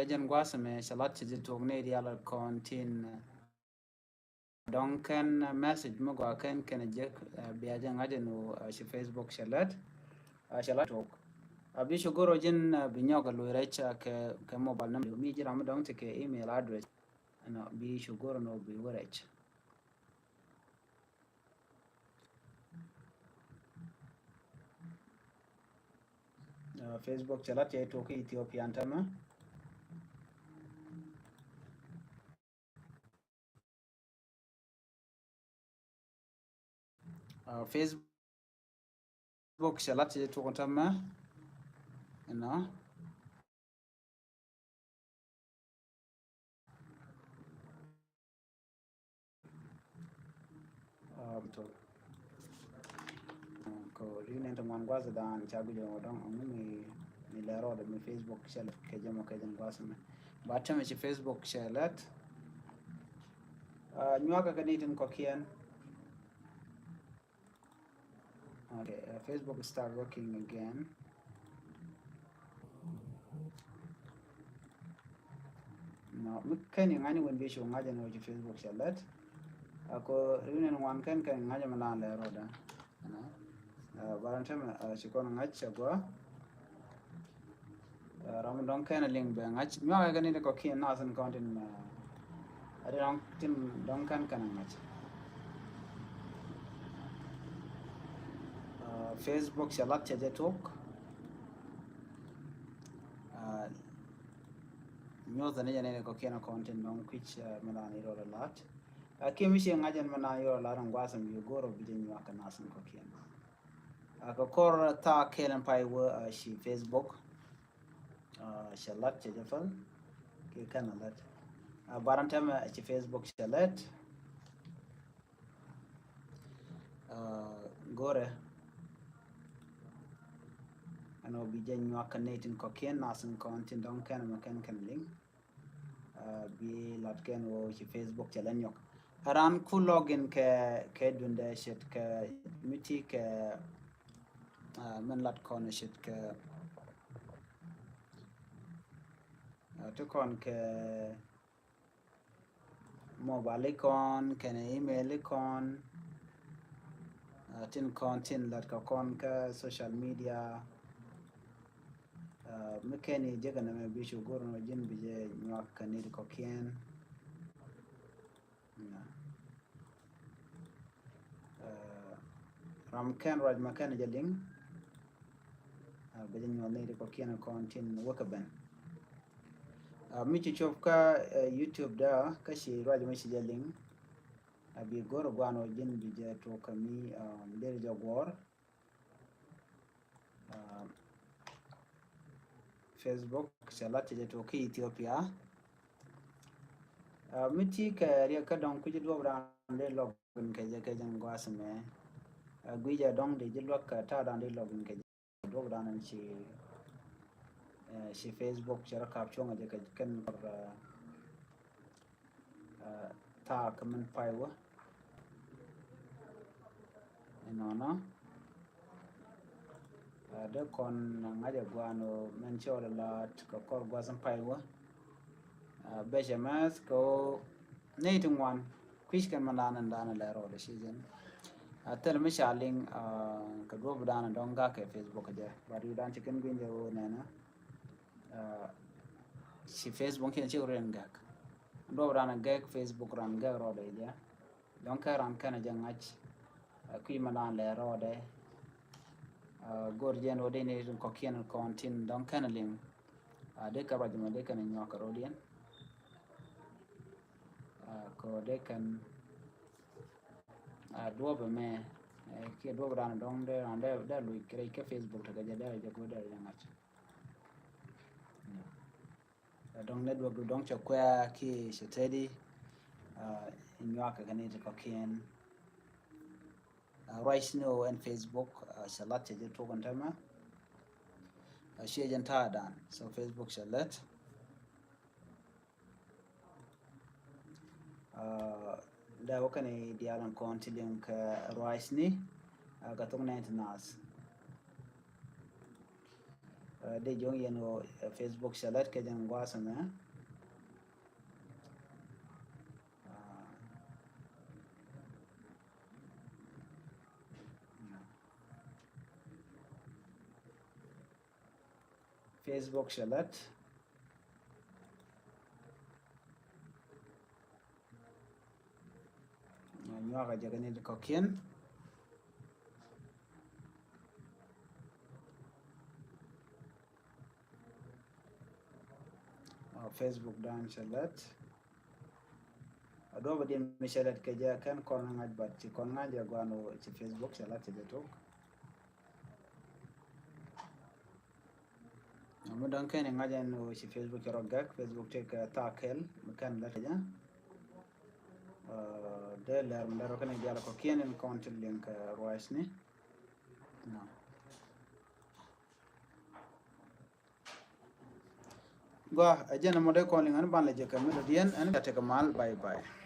jen gwasame shalat ci togne di ala kontin donken message mo gwa ken jek biya jen no shi Facebook shalat tok abi shugoro jen binyoga lo recha ke mobile number mi jira mo dong ke email address no bi shugoro no bi recha Facebook shalat ya to ke Ethiopian tama Facebook shalat ya to tama no to ko rinen to man gwaza dan chagu jo don mi lero de mi Facebook shalat ke jamo ke jen gwasame ba tama ci Facebook shalat nyuaga ganitin ko kian. Okay, Facebook start working again. No, kan yang ngani wen bisho ngaja no Facebook shalat. Ako rinen wan kan ngaja malan le roda. No. Barantam chikon ngacha gwa. Ram don kan link be ngach. Nyuaga ganita ko kian nasan content ada dong tin dong kan ngacha. Facebook shalat chaje talk. Nyoza ne jane ko kiana content non which malan iro a lot. Kimi shi ngajan malan iro la ran gwasam yu goro bijin yu aka nasan ko kiana. Ko kor ta kelen pai wo shi Facebook. Shalat chaje fal ke kana lat. Barantam shi Facebook shalat. Gore ano bijin yu aka natin ko kiana nasan content don kana makan link. Bi latken wo ci Facebook chalan yok haran ku login ke dunde shit ke miti ke men lat kon shit ke to kon ke mobile kon ke email kon tin content lat ka kon ka social media mekeni jega na me bisho goro no jin bije nyak kanir ko kien ram ken raj makan jaling bije nyone ko kien content wakaban michi chofka YouTube da kashi raj mashi jaling abi goro gwano jin bije to kami der jagor Facebook shalat je to ki Ethiopia miti ka ria ka dong ku jidwa ran de login ke je ke jang gwasme gwija dong de jidwa ka ta dan de login ke do ran shi Facebook shara caption je ka kan ta kaman paiwa no de kon ngaja gwano men chola la ka kor gwasan paiwa bejamas ko neitun wan kwishkan malanan dana la ro de season tel mishaling ka do dana donga ke Facebook je bari dan chicken gwinje wo nana si Facebook ken chiren gak do dana gak Facebook ran ga ro de ja donc ran kana jangach kwi malan la ro de gorjen o de ne ko kien kontin don kana ling de ka rajma de kana nyoka rodien ko de kan dobe me ke dobe ran dong de ran de lu kre ke Facebook ta ga de go de ngach dong ne do dong cha kwa ki shetedi nyoka ga ne ko kien right now on Facebook shalat je to kontama shi janta dan so Facebook shalat da wakane dialan kontilin ka right ni ga tong nas de jong yeno Facebook shalat ke jang wasana Facebook shalat nyuaga jagani ko kien Facebook dan shalat ado ba din mishalat ke ja kan kon ngaj bat ci kon ngaj gwano ci Facebook shalat betok mo dan kan ngajan no ci Facebook rogak Facebook te ka takel kan la ja de la ndaro kan jala ko kienen content link roisni no gua ajana mo de ko lingan ban la je kam do dien an ta ka mal bye bye